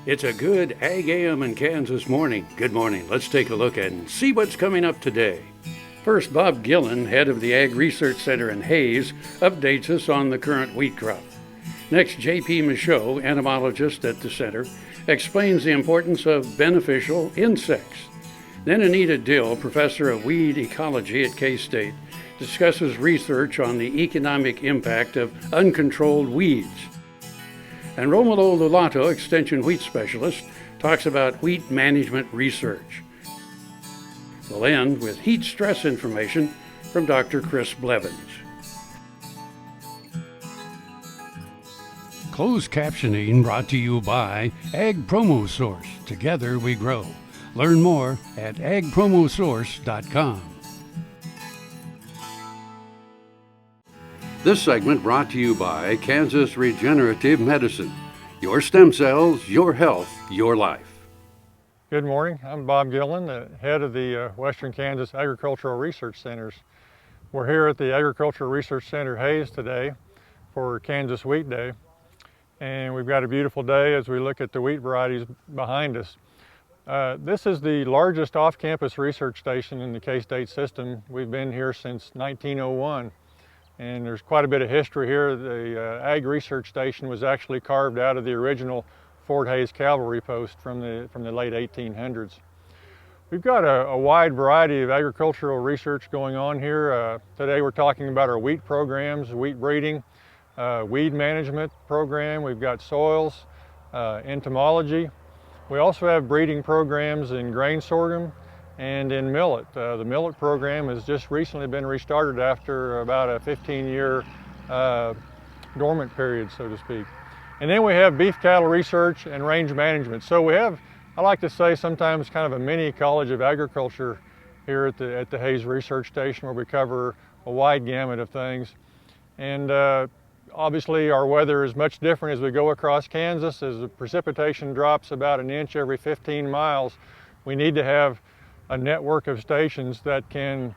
It's a good AGam in Kansas morning. Good morning. Let's take a look and see what's coming up today. First, Bob Gillen, head of the Ag Research Center in Hayes, updates us on the current wheat crop. Next, J.P. Michaud, entomologist at the center, explains the importance of beneficial insects. Then Anita Dille, professor of Weed Ecology at K-State, discusses research on the economic impact of uncontrolled weeds. And Romulo Lollato, extension wheat specialist, talks about wheat management research. We'll end with heat stress information from Dr. Chris Blevins. Closed captioning brought to you by Ag Promo Source. Together we grow. Learn more at agpromosource.com. This segment brought to you by Kansas Regenerative Medicine. Your stem cells, your health, your life. Good morning. I'm Bob Gillen, the head of the Western Kansas Agricultural Research Centers. We're here at the Agricultural Research Center Hayes today for Kansas Wheat Day. And we've got a beautiful day as we look at the wheat varieties behind us. This is the largest off-campus research station in the K-State system. We've been here since 1901. And there's quite a bit of history here. The Ag Research Station was actually carved out of the original Fort Hays Cavalry Post from the late 1800s. We've got a wide variety of agricultural research going on here. Today we're talking about our wheat programs, wheat breeding, weed management program. We've got soils, entomology. We also have breeding programs in grain sorghum and in millet. The millet program has just recently been restarted after about a 15-year dormant period, so to speak. And then we have beef cattle research and range management. So we have, I like to say, sometimes kind of a mini college of agriculture here at the Hayes Research Station, where we cover a wide gamut of things. And obviously our weather is much different as we go across Kansas. As the precipitation drops about an inch every 15 miles, we need to have a network of stations that can,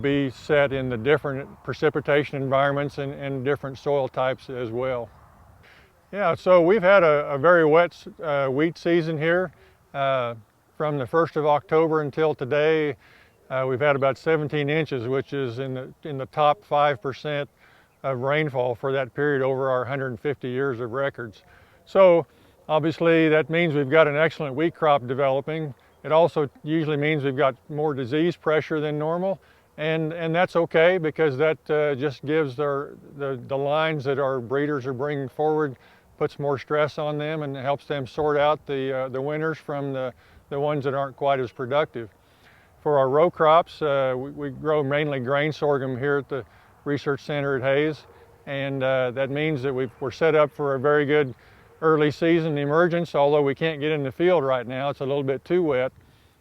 be set in the different precipitation environments and different soil types as well. Yeah, so we've had a very wet wheat season here. From the 1st of October until today, we've had about 17 inches, which is in the top 5% of rainfall for that period over our 150 years of records. So obviously that means we've got an excellent wheat crop developing. It also usually means we've got more disease pressure than normal, and that's okay, because that just gives the lines that our breeders are bringing forward, puts more stress on them and helps them sort out the winners from the ones that aren't quite as productive. For our row crops, we grow mainly grain sorghum here at the Research Center at Hayes, and that means that we're set up for a very good early season emergence, although we can't get in the field right now. It's a little bit too wet,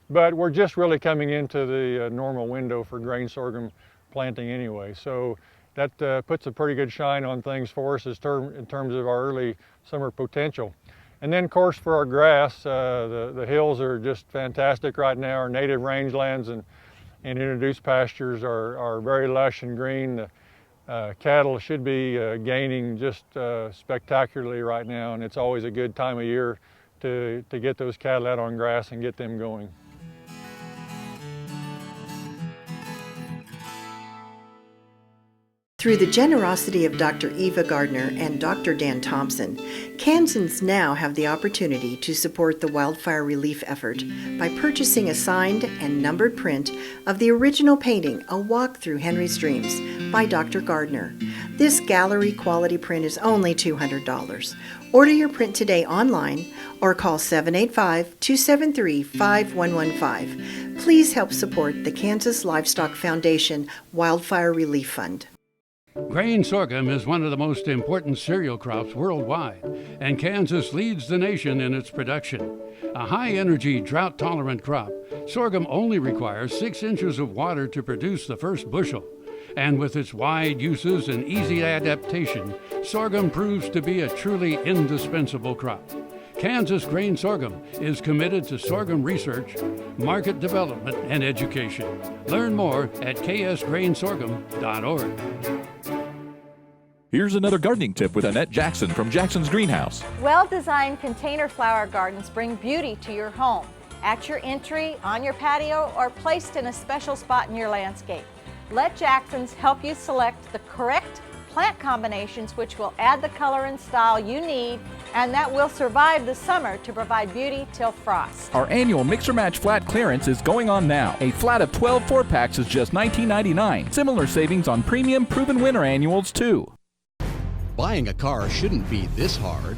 but we're just really coming into the normal window for grain sorghum planting anyway. So that puts a pretty good shine on things for us in terms of our early summer potential. And then of course for our grass, the hills are just fantastic right now. Our native rangelands and introduced pastures are very lush and green. Cattle should be gaining just spectacularly right now, and it's always a good time of year to get those cattle out on grass and get them going. Through the generosity of Dr. Eva Gardner and Dr. Dan Thompson, Kansans now have the opportunity to support the wildfire relief effort by purchasing a signed and numbered print of the original painting, A Walk Through Henry's Dreams, by Dr. Gardner. This gallery quality print is only $200. Order your print today online or call 785-273-5115. Please help support the Kansas Livestock Foundation Wildfire Relief Fund. Grain sorghum is one of the most important cereal crops worldwide, and Kansas leads the nation in its production. A high-energy, drought-tolerant crop, sorghum only requires 6 inches of water to produce the first bushel. And with its wide uses and easy adaptation, sorghum proves to be a truly indispensable crop. Kansas Grain Sorghum is committed to sorghum research, market development, and education. Learn more at ksgrainsorghum.org. Here's another gardening tip with Annette Jackson from Jackson's Greenhouse. Well-designed container flower gardens bring beauty to your home, at your entry, on your patio, or placed in a special spot in your landscape. Let Jackson's help you select the correct plant combinations which will add the color and style you need and that will survive the summer to provide beauty till frost. Our annual Mix or Match flat clearance is going on now. A flat of 12 4-packs is just $19.99. Similar savings on premium proven winner annuals too. Buying a car shouldn't be this hard.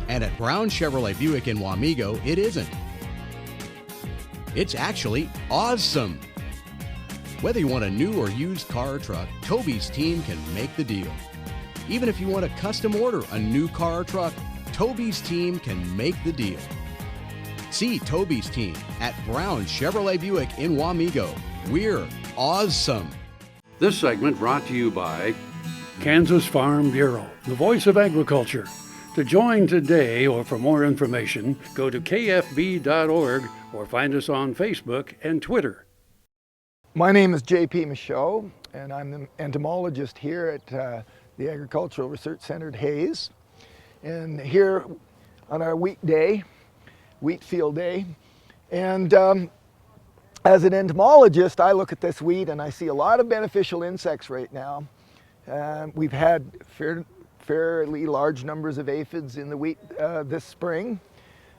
And at Brown Chevrolet Buick in Wamego, it isn't. It's actually awesome. Whether you want a new or used car or truck, Toby's team can make the deal. Even if you want to custom order a new car or truck, Toby's team can make the deal. See Toby's team at Brown Chevrolet Buick in Wamego. We're awesome. This segment brought to you by Kansas Farm Bureau, the voice of agriculture. To join today or for more information, go to kfb.org or find us on Facebook and Twitter. My name is J.P. Michaud, and I'm the entomologist here at the Agricultural Research Center at Hayes. And here on our wheat field day. And as an entomologist, I look at this wheat and I see a lot of beneficial insects right now. We've had fairly large numbers of aphids in the wheat this spring.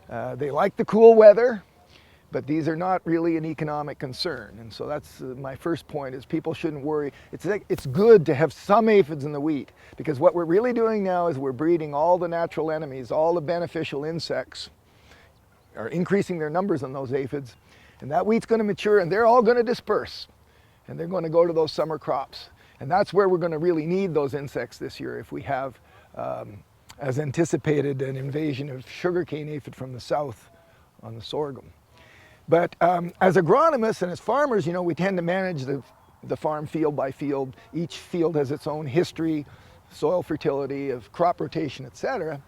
They like the cool weather, but these are not really an economic concern. And so that's my first point, is people shouldn't worry. It's good to have some aphids in the wheat, because what we're really doing now is we're breeding all the natural enemies, all the beneficial insects are increasing their numbers on those aphids. And that wheat's going to mature and they're all going to disperse. And they're going to go to those summer crops. And that's where we're going to really need those insects this year if we have, as anticipated, an invasion of sugarcane aphid from the south on the sorghum. But as agronomists and as farmers, you know, we tend to manage the farm field by field. Each field has its own history, soil fertility, of crop rotation, etc.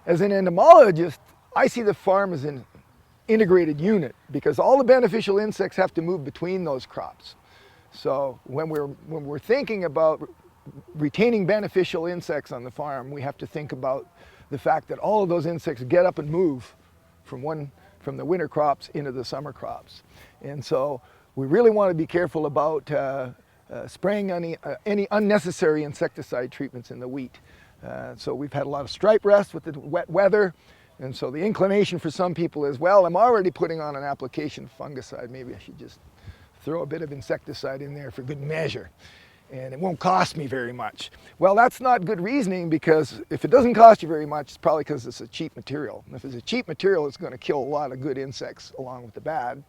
As an entomologist, I see the farm as an integrated unit, because all the beneficial insects have to move between those crops. So when we're thinking about retaining beneficial insects on the farm, we have to think about the fact that all of those insects get up and move from the winter crops into the summer crops. And so we really want to be careful about spraying any unnecessary insecticide treatments in the wheat. So we've had a lot of stripe rust with the wet weather. And so the inclination for some people is, well, I'm already putting on an application of fungicide. Maybe I should just throw a bit of insecticide in there for good measure. And it won't cost me very much. Well, that's not good reasoning, because if it doesn't cost you very much, it's probably because it's a cheap material. And if it's a cheap material, it's going to kill a lot of good insects along with the bad.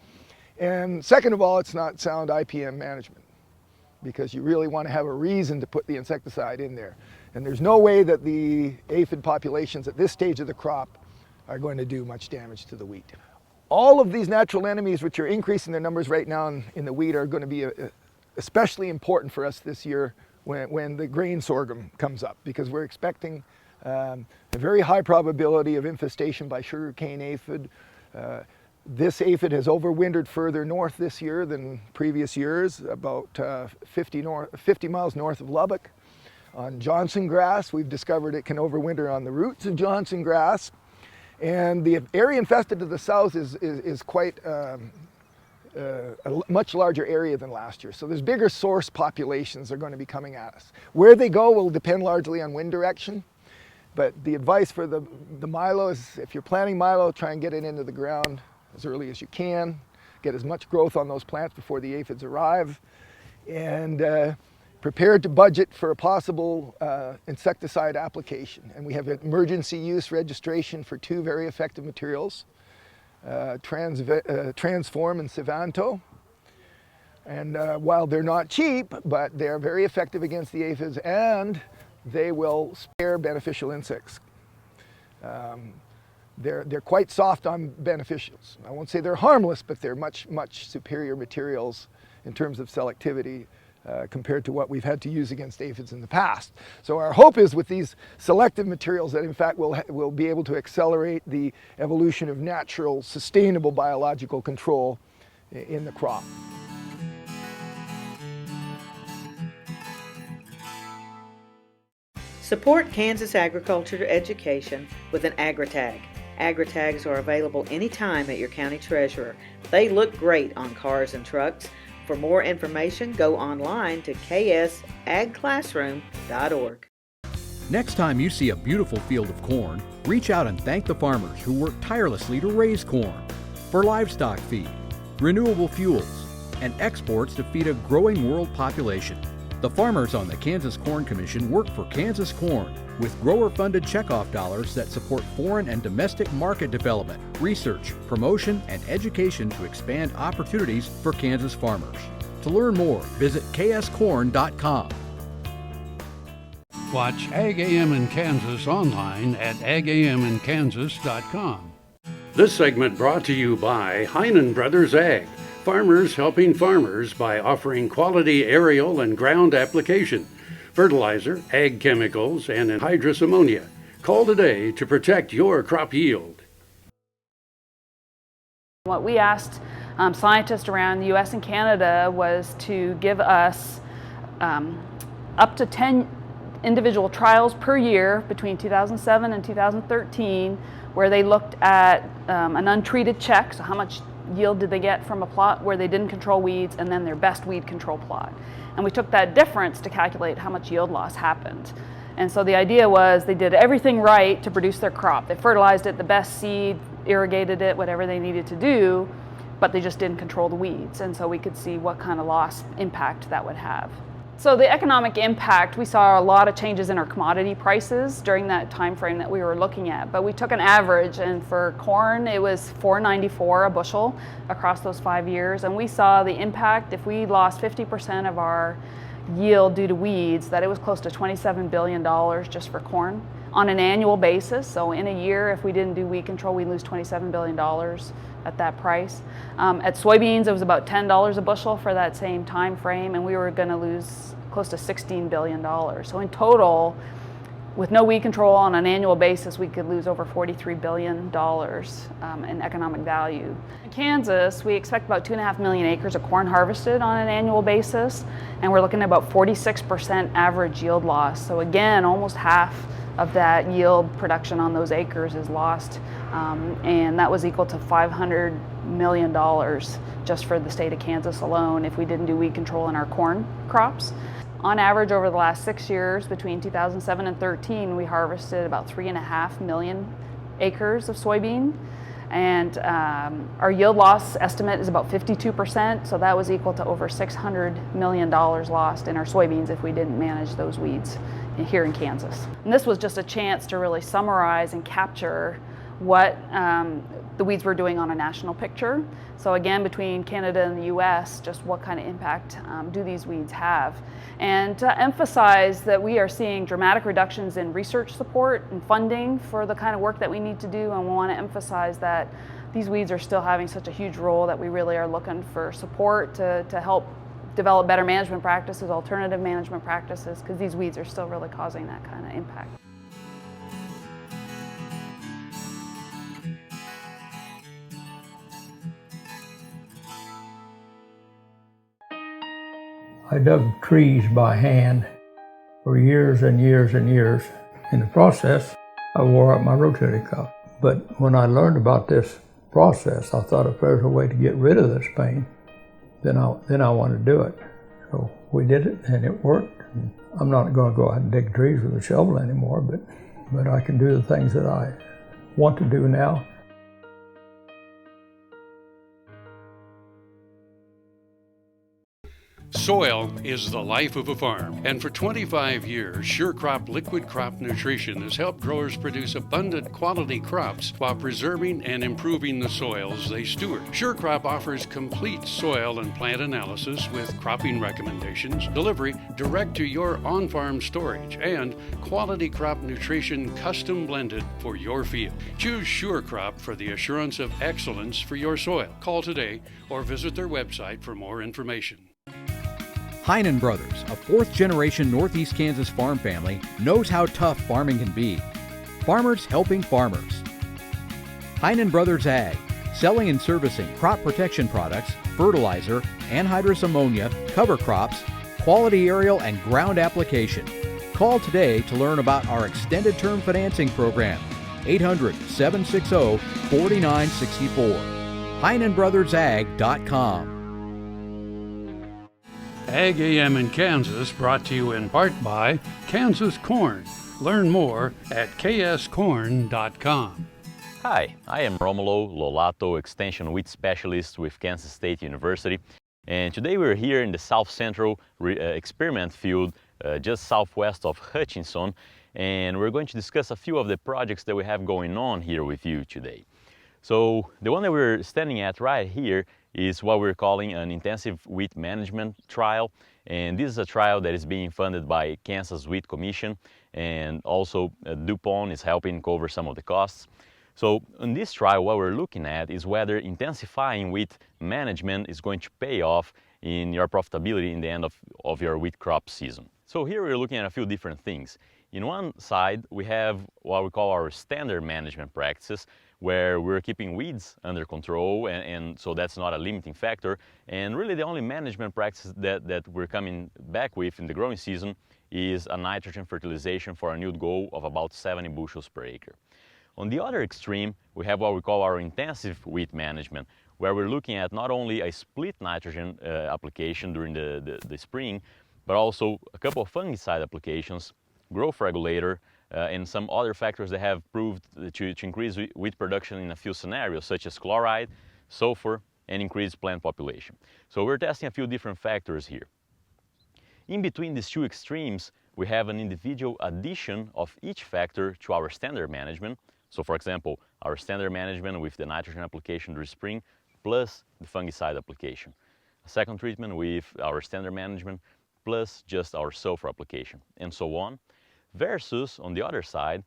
And second of all, it's not sound IPM management, because you really want to have a reason to put the insecticide in there. And there's no way that the aphid populations at this stage of the crop are going to do much damage to the wheat. All of these natural enemies, which are increasing their numbers right now in the wheat, are going to be especially important for us this year when the grain sorghum comes up, because we're expecting a very high probability of infestation by sugarcane aphid. This aphid has overwintered further north this year than previous years, about 50 miles north of Lubbock. On Johnson grass, we've discovered it can overwinter on the roots of Johnson grass. And the area infested to the south is quite a much larger area than last year. So there's bigger source populations that are going to be coming at us. Where they go will depend largely on wind direction. But the advice for the milo is, if you're planting milo, try and get it into the ground as early as you can. Get as much growth on those plants before the aphids arrive. And prepared to budget for a possible insecticide application. And we have emergency use registration for two very effective materials, Transform and Sivanto. And while they're not cheap, but they're very effective against the aphids, and they will spare beneficial insects. They're quite soft on beneficials. I won't say they're harmless, but they're much superior materials in terms of selectivity compared to what we've had to use against aphids in the past. So our hope is, with these selective materials, that in fact we'll be able to accelerate the evolution of natural, sustainable biological control in the crop. Support Kansas agriculture education with an AgriTag. AgriTags are available anytime at your county treasurer. They look great on cars and trucks. For more information, go online to ksagclassroom.org. Next time you see a beautiful field of corn, reach out and thank the farmers who work tirelessly to raise corn for livestock feed, renewable fuels, and exports to feed a growing world population. The farmers on the Kansas Corn Commission work for Kansas Corn with grower-funded checkoff dollars that support foreign and domestic market development, research, promotion, and education to expand opportunities for Kansas farmers. To learn more, visit kscorn.com. Watch AGam in Kansas online at agaminkansas.com. This segment brought to you by Heinen Brothers Ag, farmers helping farmers by offering quality aerial and ground application, fertilizer, ag chemicals, and anhydrous ammonia. Call today to protect your crop yield. What we asked scientists around the U.S. and Canada was to give us up to 10 individual trials per year between 2007 and 2013, where they looked at an untreated check, so how much yield did they get from a plot where they didn't control weeds, and then their best weed control plot. And we took that difference to calculate how much yield loss happened. And so the idea was they did everything right to produce their crop. They fertilized it, the best seed, irrigated it, whatever they needed to do, but they just didn't control the weeds. And so we could see what kind of loss impact that would have. So the economic impact, we saw a lot of changes in our commodity prices during that time frame that we were looking at. But we took an average, and for corn it was $4.94 a bushel across those 5 years. And we saw the impact, if we lost 50% of our yield due to weeds, that it was close to $27 billion just for corn on an annual basis. So in a year, if we didn't do weed control, we'd lose $27 billion at that price. At soybeans, it was about $10 a bushel for that same time frame, and we were going to lose close to $16 billion. So in total, with no weed control on an annual basis, we could lose over $43 billion in economic value. In Kansas, we expect about 2.5 million acres of corn harvested on an annual basis, and we're looking at about 46% average yield loss. So again, almost half of that yield production on those acres is lost, and that was equal to $500 million just for the state of Kansas alone if we didn't do weed control in our corn crops. On average, over the last 6 years, between 2007 and 2013, we harvested about 3.5 million acres of soybean, and our yield loss estimate is about 52%, so that was equal to over $600 million lost in our soybeans if we didn't manage those weeds here in Kansas. And this was just a chance to really summarize and capture what the weeds were doing on a national picture. So again, between Canada and the US, just what kind of impact do these weeds have? And to emphasize that we are seeing dramatic reductions in research support and funding for the kind of work that we need to do, and we want to emphasize that these weeds are still having such a huge role that we really are looking for support to help develop better management practices, alternative management practices, because these weeds are still really causing that kind of impact. I dug trees by hand for years and years and years. In the process, I wore out my rotating cuff. But when I learned about this process, I thought if there's a way to get rid of this pain, then I wanted to do it. So we did it, and it worked. And I'm not going to go out and dig trees with a shovel anymore, but I can do the things that I want to do now. Soil is the life of a farm, and for 25 years, SureCrop Liquid Crop Nutrition has helped growers produce abundant quality crops while preserving and improving the soils they steward. SureCrop offers complete soil and plant analysis with cropping recommendations, delivery direct to your on-farm storage, and quality crop nutrition custom blended for your field. Choose SureCrop for the assurance of excellence for your soil. Call today or visit their website for more information. Heinen Brothers, a fourth-generation Northeast Kansas farm family, knows how tough farming can be. Farmers helping farmers. Heinen Brothers Ag, selling and servicing crop protection products, fertilizer, anhydrous ammonia, cover crops, quality aerial and ground application. Call today to learn about our extended term financing program. 800-760-4964. HeinenBrothersAg.com. AGam in Kansas, brought to you in part by Kansas Corn. Learn more at kscorn.com. Hi, I am Romulo Lollato, Extension Wheat Specialist with Kansas State University. And today we're here in the South Central experiment field just southwest of Hutchinson. And we're going to discuss a few of the projects that we have going on here with you today. So the one that we're standing at right here is what we're calling an intensive wheat management trial. And this is a trial that is being funded by Kansas Wheat Commission, and also DuPont is helping cover some of the costs. So in this trial, what we're looking at is whether intensifying wheat management is going to pay off in your profitability in the end of your wheat crop season. So here we're looking at a few different things. In one side, we have what we call our standard management practices, where we're keeping weeds under control, and so that's not a limiting factor. And really the only management practice that we're coming back with in the growing season is a nitrogen fertilization for a yield goal of about 70 bushels per acre. On the other extreme, we have what we call our intensive wheat management, where we're looking at not only a split nitrogen application during the spring, but also a couple of fungicide applications, growth regulator, and some other factors that have proved to increase wheat production in a few scenarios, such as chloride, sulfur, and increased plant population. So we're testing a few different factors here. In between these two extremes, we have an individual addition of each factor to our standard management. So for example, our standard management with the nitrogen application during spring, plus the fungicide application. A second treatment with our standard management, plus just our sulfur application, and so on. Versus, on the other side,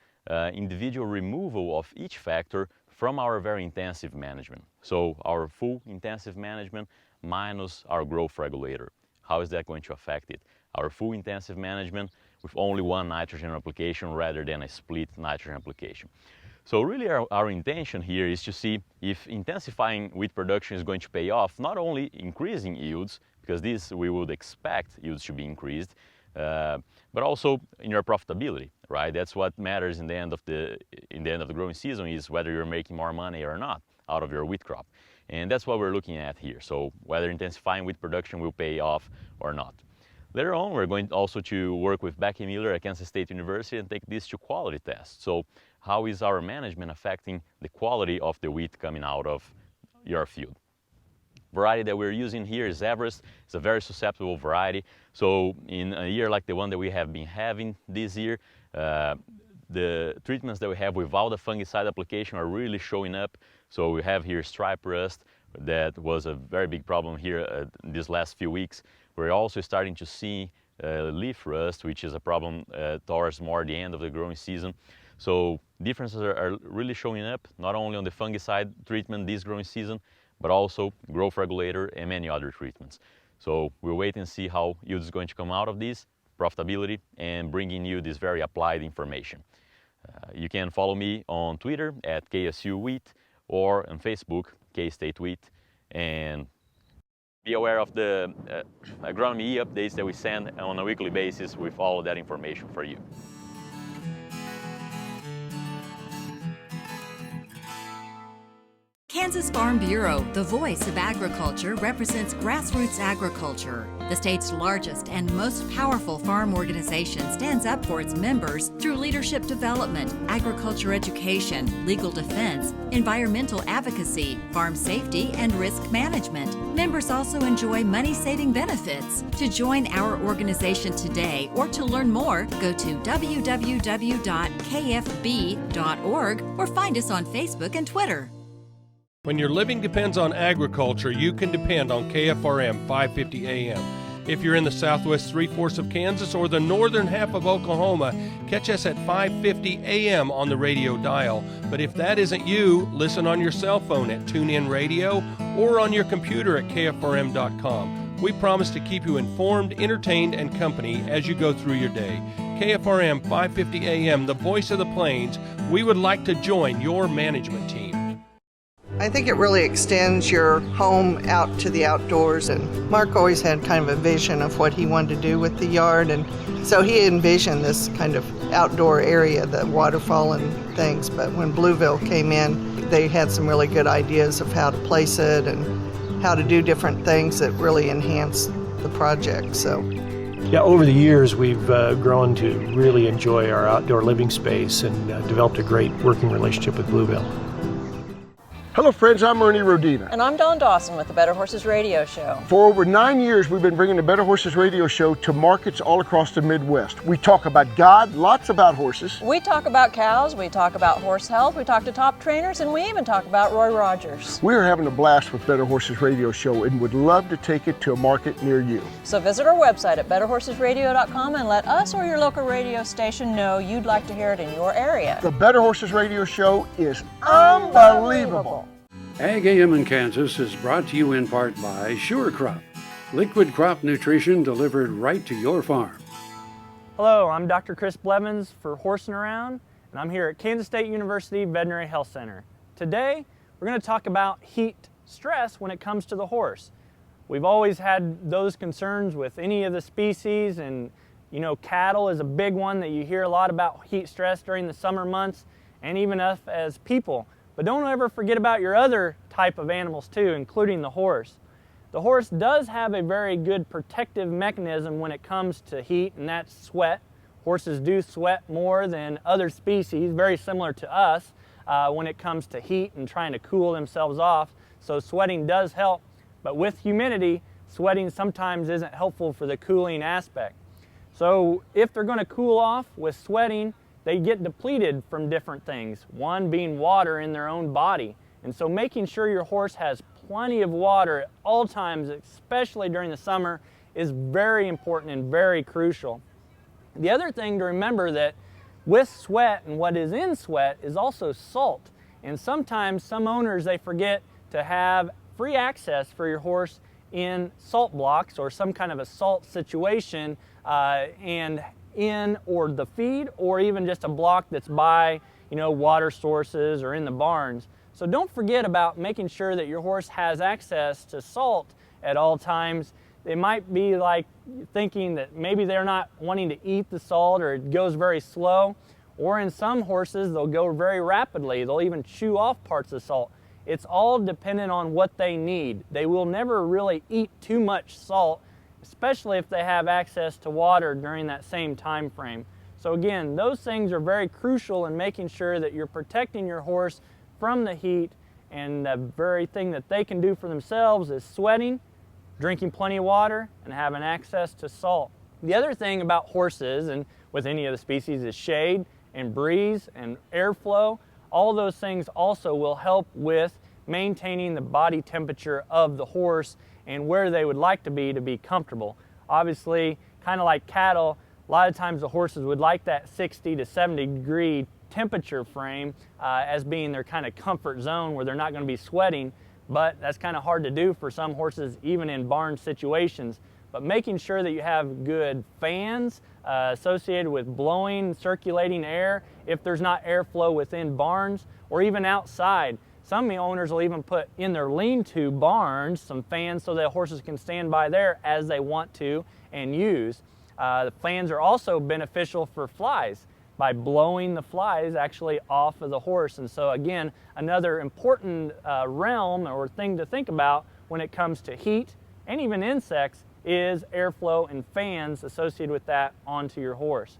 individual removal of each factor from our very intensive management. So our full intensive management minus our growth regulator. How is that going to affect it? Our full intensive management with only one nitrogen application rather than a split nitrogen application. So really our intention here is to see if intensifying wheat production is going to pay off, not only increasing yields, because this we would expect yields to be increased, but also in your profitability, right? That's what matters in the end of the growing season, is whether you're making more money or not out of your wheat crop. And that's what we're looking at here. So whether intensifying wheat production will pay off or not. Later on, we're going also to work with Becky Miller at Kansas State University and take this to quality tests. So how is our management affecting the quality of the wheat coming out of your field? Variety that we're using here is Everest. It's a very susceptible variety. So in a year like the one that we have been having this year, the treatments that we have without the fungicide application are really showing up. So we have here stripe rust. That was a very big problem here these last few weeks. We're also starting to see leaf rust, which is a problem towards more the end of the growing season. So differences are really showing up, not only on the fungicide treatment this growing season, but also growth regulator and many other treatments. So we'll wait and see how yield is going to come out of this, profitability, and bringing you this very applied information. You can follow me on Twitter at KSU Wheat, or on Facebook, K-State Wheat, and be aware of the agronomy updates that we send on a weekly basis with all of that information for you. Kansas Farm Bureau, the voice of agriculture, represents grassroots agriculture. The state's largest and most powerful farm organization stands up for its members through leadership development, agriculture education, legal defense, environmental advocacy, farm safety, and risk management. Members also enjoy money-saving benefits. To join our organization today or to learn more, go to www.kfb.org or find us on Facebook and Twitter. When your living depends on agriculture, you can depend on KFRM 550 AM. If you're in the southwest three-fourths of Kansas or the northern half of Oklahoma, catch us at 550 AM on the radio dial. But if that isn't you, listen on your cell phone at TuneIn Radio or on your computer at KFRM.com. We promise to keep you informed, entertained, and company as you go through your day. KFRM 550 AM, the voice of the plains. We would like to join your management team. I think it really extends your home out to the outdoors, and Mark always had kind of a vision of what he wanted to do with the yard, and so he envisioned this kind of outdoor area, the waterfall and things, but when Blueville came in, they had some really good ideas of how to place it and how to do different things that really enhanced the project. So. Yeah, over the years we've grown to really enjoy our outdoor living space and developed a great working relationship with Blueville. Hello friends, I'm Ernie Rodina. And I'm Dawn Dawson with the Better Horses Radio Show. For over 9 years, we've been bringing the Better Horses Radio Show to markets all across the Midwest. We talk about God, lots about horses. We talk about cows, we talk about horse health, we talk to top trainers, and we even talk about Roy Rogers. We are having a blast with Better Horses Radio Show and would love to take it to a market near you. So visit our website at betterhorsesradio.com and let us or your local radio station know you'd like to hear it in your area. The Better Horses Radio Show is unbelievable. AGam in Kansas is brought to you in part by Sure Crop, liquid crop nutrition delivered right to your farm. Hello, I'm Dr. Chris Blevins for Horsing Around, and I'm here at Kansas State University Veterinary Health Center. Today, we're going to talk about heat stress when it comes to the horse. We've always had those concerns with any of the species, and cattle is a big one that you hear a lot about heat stress during the summer months, and even us as people. But don't ever forget about your other type of animals too, including the horse. The horse does have a very good protective mechanism when it comes to heat, and that's sweat. Horses do sweat more than other species, very similar to us when it comes to heat and trying to cool themselves off. So sweating does help, but with humidity, sweating sometimes isn't helpful for the cooling aspect. So if they're going to cool off with sweating, they get depleted from different things, one being water in their own body. And so making sure your horse has plenty of water at all times, especially during the summer, is very important and very crucial. The other thing to remember that with sweat and what is in sweat is also salt. And sometimes some owners, they forget to have free access for your horse in salt blocks or some kind of a salt situation and in or the feed, or even just a block that's by water sources or in the barns. So don't forget about making sure that your horse has access to salt at all times. They might be like thinking that maybe they're not wanting to eat the salt, or it goes very slow, or in some horses they'll go very rapidly. They'll even chew off parts of salt. It's all dependent on what they need. They will never really eat too much salt, especially if they have access to water during that same time frame. So again, those things are very crucial in making sure that you're protecting your horse from the heat, and the very thing that they can do for themselves is sweating, drinking plenty of water, and having access to salt. The other thing about horses, and with any of the species, is shade and breeze and airflow. All those things also will help with maintaining the body temperature of the horse and where they would like to be comfortable. Obviously, kind of like cattle, a lot of times the horses would like that 60 to 70 degree temperature frame as being their kind of comfort zone where they're not going to be sweating, but that's kind of hard to do for some horses even in barn situations. But making sure that you have good fans associated with blowing, circulating air if there's not airflow within barns or even outside. Some owners will even put in their lean-to barns some fans so that horses can stand by there as they want to and use. The fans are also beneficial for flies by blowing the flies actually off of the horse. And so again, another important realm or thing to think about when it comes to heat and even insects is airflow and fans associated with that onto your horse.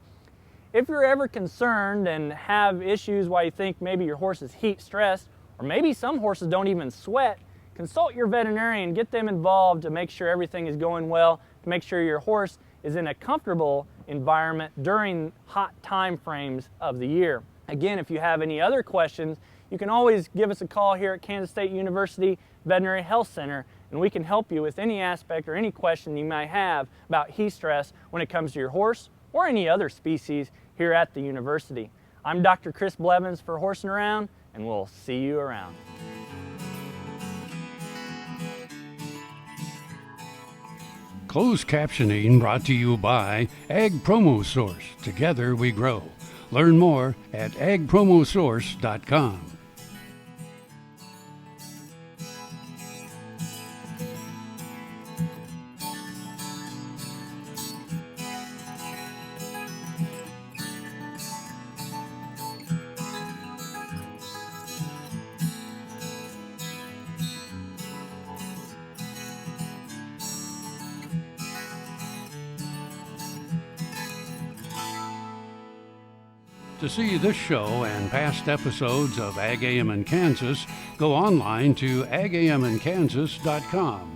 If you're ever concerned and have issues why you think maybe your horse is heat stressed, or maybe some horses don't even sweat, consult your veterinarian, get them involved to make sure everything is going well, to make sure your horse is in a comfortable environment during hot time frames of the year. Again, if you have any other questions, you can always give us a call here at Kansas State University Veterinary Health Center, and we can help you with any aspect or any question you might have about heat stress when it comes to your horse or any other species here at the university. I'm Dr. Chris Blevins for Horsing Around, and we'll see you around. Closed captioning brought to you by Ag Promo Source. Together we grow. Learn more at agpromosource.com. To see this show and past episodes of AGam in Kansas, go online to agaminkansas.com.